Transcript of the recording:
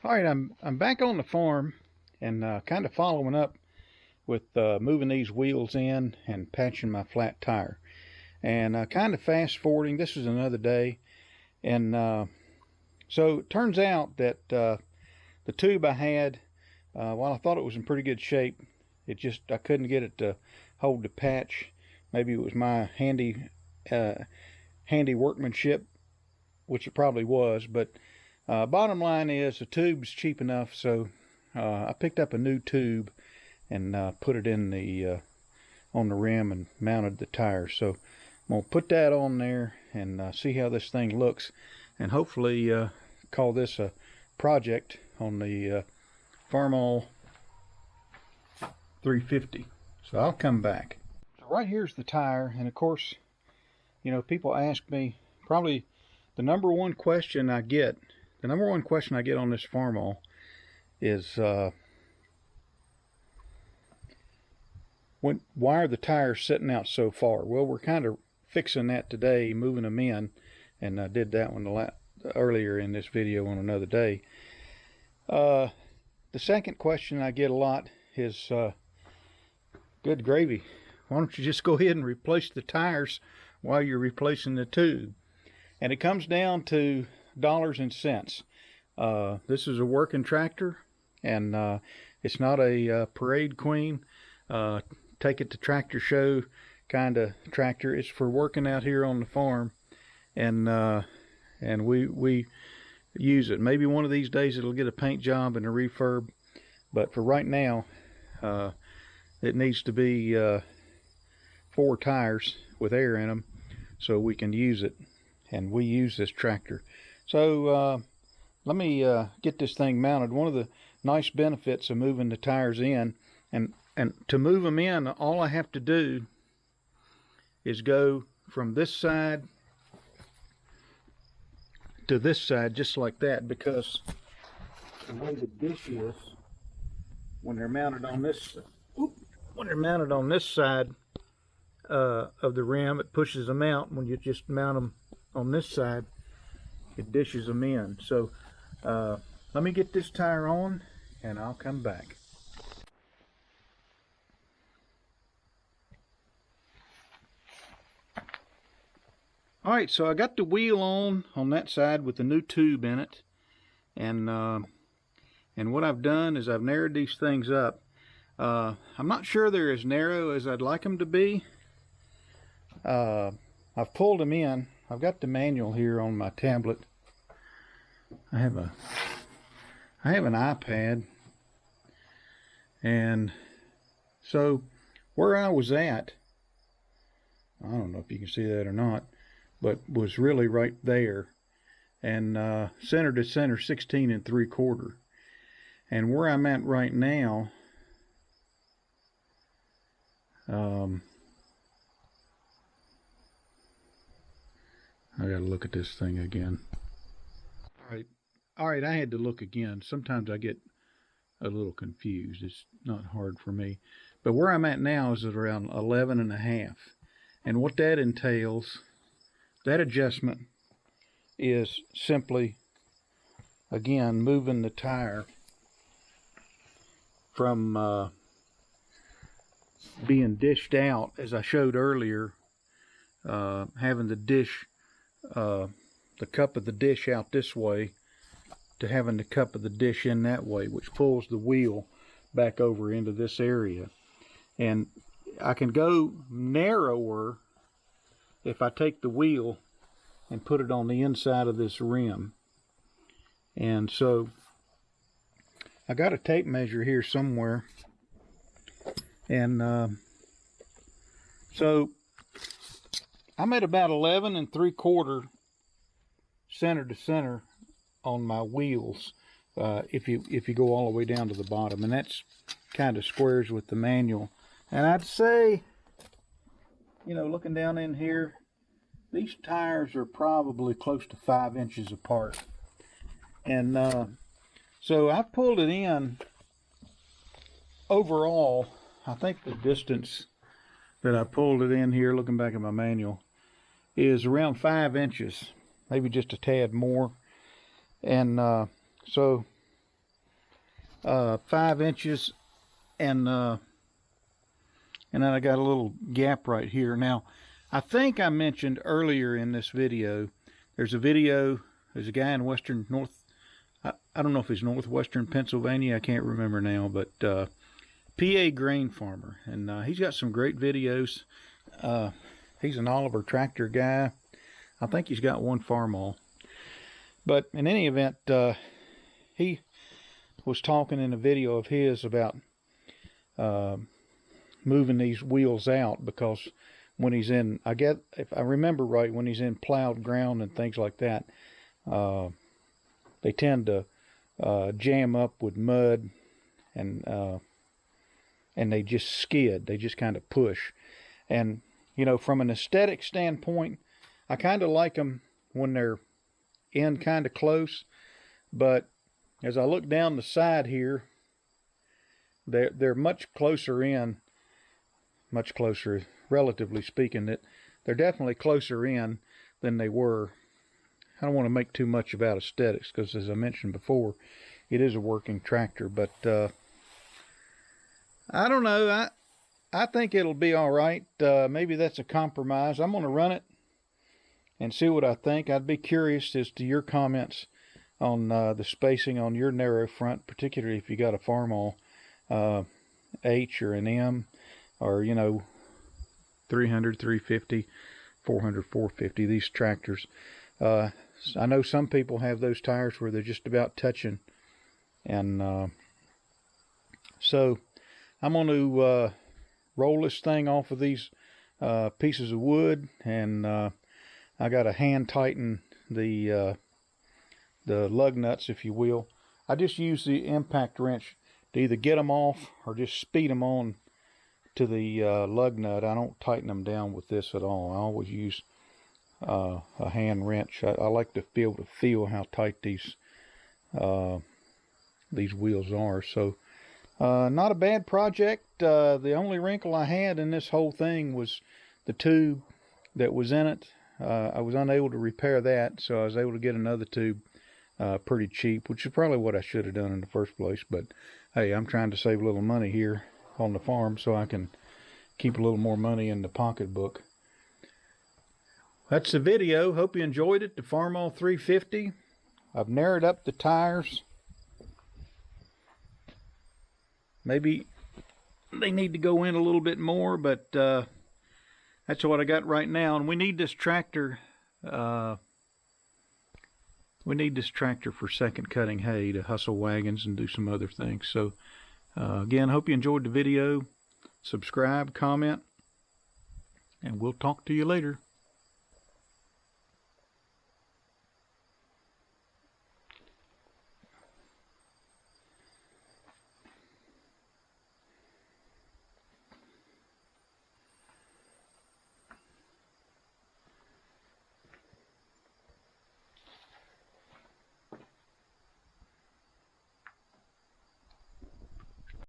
All right, I'm back on the farm and kind of following up with moving these wheels in and patching my flat tire. And kind of fast forwarding, this is another day. And so it turns out that the tube I had, while I thought it was in pretty good shape, I couldn't get it to hold the patch. Maybe it was my handy workmanship, which it probably was, but bottom line is the tube's cheap enough, so I picked up a new tube and put it in the on the rim and mounted the tire. So I'm gonna put that on there and see how this thing looks, and hopefully call this a project on the Farmall 350. So I'll come back. So right here's the tire, and of course, you know, people ask me, probably the number one question I get on this Farmall is why are the tires sitting out so far? Well, we're kind of fixing that today, moving them in, and I did that one earlier in this video on another day. The second question I get a lot is, good gravy, why don't you just go ahead and replace the tires while you're replacing the tube? And it comes down to dollars and cents. This is a working tractor, and it's not a parade queen, take it to tractor show kind of tractor. It's for working out here on the farm, and we use it. Maybe one of these days it'll get a paint job and a refurb, but for right now it needs to be 4 tires with air in them so we can use it, and we use this tractor. So let me get this thing mounted. One of the nice benefits of moving the tires in, and to move them in, all I have to do is go from this side to this side, just like that, because the way the dish is, when they're mounted on this side of the rim, it pushes them out. When you just mount them on this side, it dishes them in. So let me get this tire on and I'll come back. All right, so I got the wheel on that side with the new tube in it, and what I've done is I've narrowed these things up. I'm not sure they're as narrow as I'd like them to be. I've pulled them in. I've got the manual here on my tablet. I have an iPad, and so where I was at, I don't know if you can see that or not, but was really right there, and center to center 16 3/4. And where I'm at right now, I gotta look at this thing again. All right, I had to look again. Sometimes I get a little confused. It's not hard for me. But where I'm at now is at around 11 1/2. And what that entails, that adjustment is simply, again, moving the tire from being dished out, as I showed earlier, having the dish, the cup of the dish out this way, to having the cup of the dish in that way, which pulls the wheel back over into this area. And I can go narrower if I take the wheel and put it on the inside of this rim. And so I got a tape measure here somewhere, and so I'm at about 11 3/4 center to center on my wheels, if you go all the way down to the bottom, and that's kind of squares with the manual. And I'd say, you know, looking down in here, these tires are probably close to 5 inches apart. And so I pulled it in. Overall, I think the distance that I pulled it in here, looking back at my manual, is around 5 inches, maybe just a tad more. And so 5 inches, and then I got a little gap right here. Now, I think I mentioned earlier in this video, there's a guy in I don't know if it's northwestern Pennsylvania, I can't remember now, but PA grain farmer, and he's got some great videos. He's an Oliver tractor guy. I think he's got one Farmall. But in any event, he was talking in a video of his about moving these wheels out, because when he's in, if I remember right, when he's in plowed ground and things like that, they tend to jam up with mud, and they just skid. They just kind of push. And, you know, from an aesthetic standpoint, I kind of like them when they're in kind of close. But as I look down the side here, they're much closer in, much closer, relatively speaking, that they're definitely closer in than they were. I don't want to make too much about aesthetics, because as I mentioned before, it is a working tractor. But I don't know. I think it'll be all right. Maybe that's a compromise. I'm going to run it and see what I think. I'd be curious as to your comments on the spacing on your narrow front, particularly if you got a Farmall H or an M, or, you know, 300, 350, 400, 450, these tractors. I know some people have those tires where they're just about touching. And so I'm going to roll this thing off of these pieces of wood, and I got to hand tighten the lug nuts, if you will. I just use the impact wrench to either get them off or just speed them on to the lug nut. I don't tighten them down with this at all. I always use a hand wrench. I like to be able to feel how tight these wheels are. So not a bad project. The only wrinkle I had in this whole thing was the tube that was in it. I was unable to repair that, so I was able to get another tube pretty cheap, which is probably what I should have done in the first place. But hey, I'm trying to save a little money here on the farm so I can keep a little more money in the pocketbook. That's the video. Hope you enjoyed it. The Farmall 350. I've narrowed up the tires. Maybe they need to go in a little bit more, but that's what I got right now. And we need this tractor. We need this tractor for second cutting hay to hustle wagons and do some other things. So again, hope you enjoyed the video. Subscribe, comment, and we'll talk to you later.